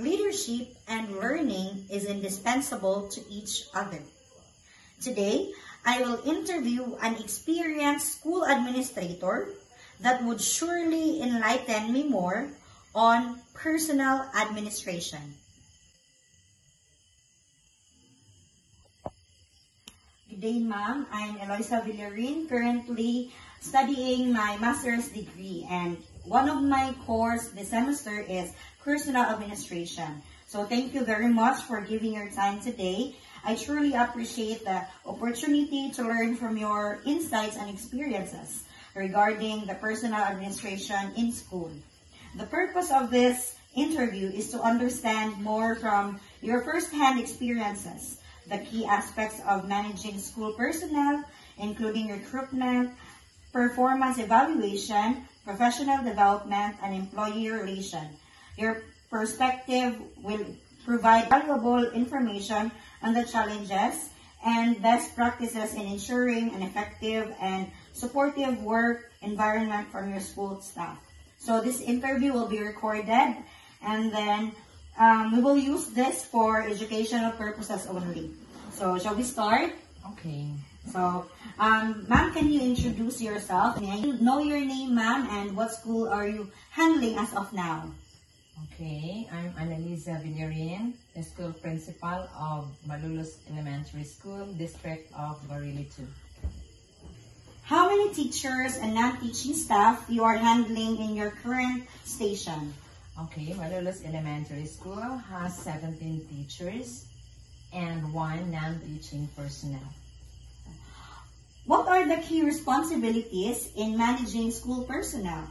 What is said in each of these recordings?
Leadership and learning is indispensable to each other. Today, I will interview an experienced school administrator that would surely enlighten me more on personal administration. Good day, ma'am. I'm Eloisa Villarin, currently studying my master's degree, and one of my course this semester is personal administration. So thank you very much for giving your time today. I truly appreciate the opportunity to learn from your insights and experiences regarding the personal administration in school. The purpose of this interview is to understand more from your first-hand experiences, the key aspects of managing school personnel, including recruitment, performance evaluation, professional development, and employee relation. Your perspective will provide valuable information on the challenges and best practices in ensuring an effective and supportive work environment from your school staff. So this interview will be recorded, and then we will use this for educational purposes only. So shall we start? Okay. So, ma'am, can you introduce yourself? May I know your name, ma'am, and what school are you handling as of now? Okay, I'm Annalisa Villarin, the school principal of Malolos Elementary School, District of Barili 2. How many teachers and non-teaching staff you are handling in your current station? Okay, Malolos Elementary School has 17 teachers and 1 non-teaching personnel. What are the key responsibilities in managing school personnel?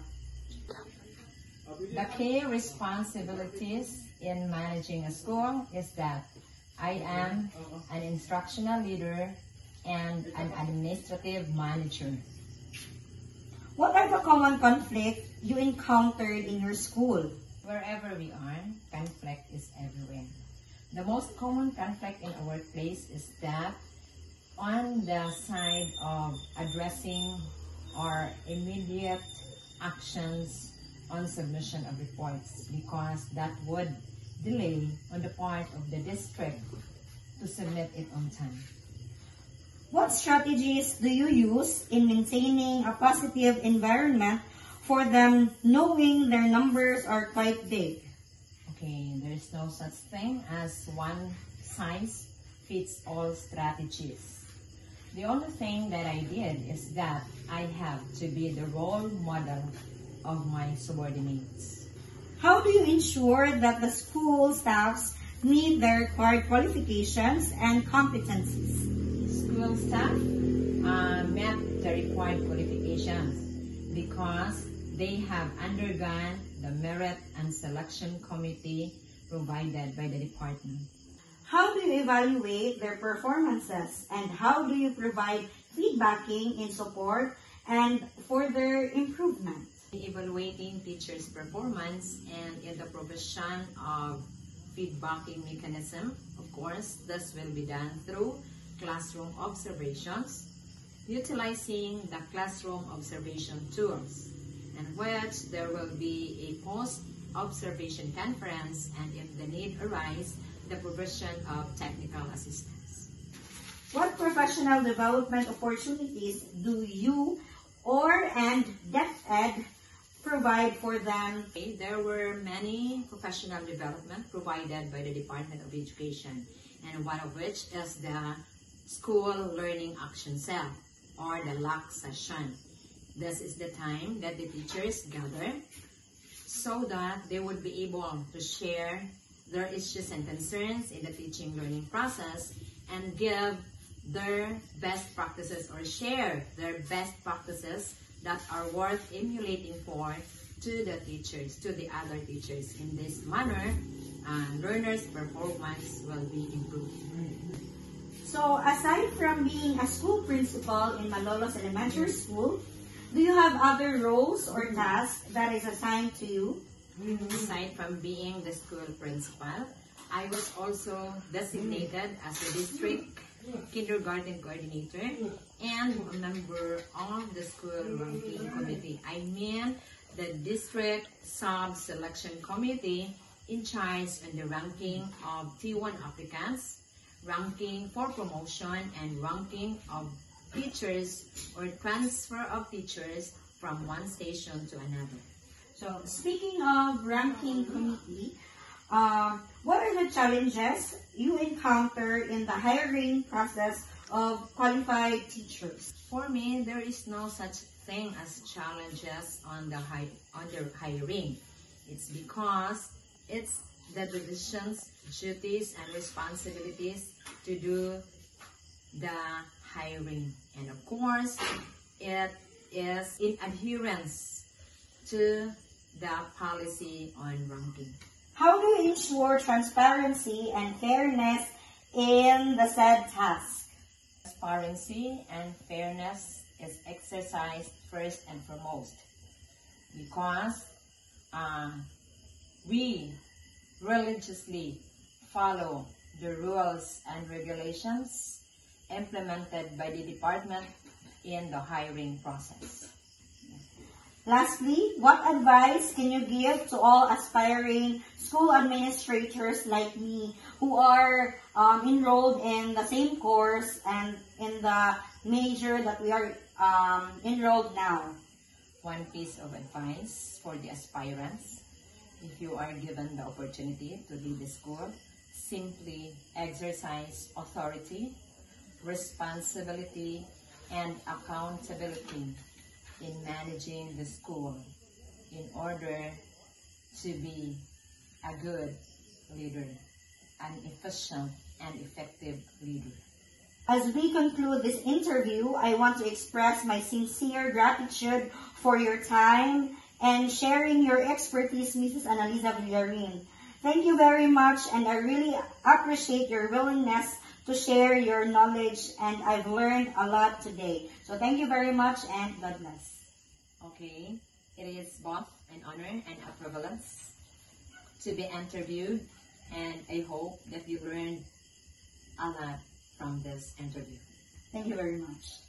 The key responsibilities in managing a school is that I am an instructional leader and an administrative manager. What are the common conflicts you encountered in your school? Wherever we are, conflict is everywhere. The most common conflict in our workplace is that on the side of addressing our immediate actions on submission of reports, because that would delay on the part of the district to submit it on time. What strategies do you use in maintaining a positive environment for them, knowing their numbers are quite big? Okay, there's no such thing as one size fits all strategies. The only thing that I did is that I have to be the role model of my subordinates. How do you ensure that the school staffs meet their required qualifications and competencies? School staff met the required qualifications because they have undergone the merit and selection committee provided by the department. How do you evaluate their performances, and how do you provide feedbacking in support and for their improvement? Evaluating teachers' performance and in the provision of feedbacking mechanism, of course, this will be done through classroom observations, utilizing the classroom observation tools, in which there will be a post-observation conference, and if the need arises, the provision of technical assistance. What professional development opportunities do you and DepEd provide for them? There were many professional development provided by the Department of Education, and one of which is the School Learning Action Cell, or the LAC session. This is the time that the teachers gather so that they would be able to share their issues and concerns in the teaching learning process and give their best practices or share their best practices that are worth emulating for to the teachers, to the other teachers. In this manner, learners' performance will be improved. So, aside from being a school principal in Malolos Elementary School, do you have other roles or tasks that is assigned to you? Aside from being the school principal, I was also designated as the district kindergarten coordinator and a member of the school ranking committee. I mean the district sub-selection committee in charge on the ranking of T1 applicants, ranking for promotion, and ranking of teachers or transfer of teachers from one station to another. So, speaking of ranking committee, what are the challenges you encounter in the hiring process of qualified teachers? For me, there is no such thing as challenges on the hiring. It's because it's the division's duties and responsibilities to do the hiring. And of course, it is in adherence to the policy on ranking. How do you ensure transparency and fairness in the said task? Transparency and fairness is exercised first and foremost because we religiously follow the rules and regulations implemented by the department in the hiring process. Lastly, what advice can you give to all aspiring school administrators like me who are enrolled in the same course and in the major that we are enrolled now? One piece of advice for the aspirants: if you are given the opportunity to lead the school, simply exercise authority, responsibility, and accountability in managing the school in order to be a good leader, an efficient and effective leader. As we conclude this interview, I want to express my sincere gratitude for your time and sharing your expertise, Mrs. Annalisa Villarin. Thank you very much, and I really appreciate your willingness to share your knowledge, and I've learned a lot today. So thank you very much, and God bless. Okay, it is both an honor and a privilege to be interviewed, and I hope that you learned a lot from this interview. Thank you very much.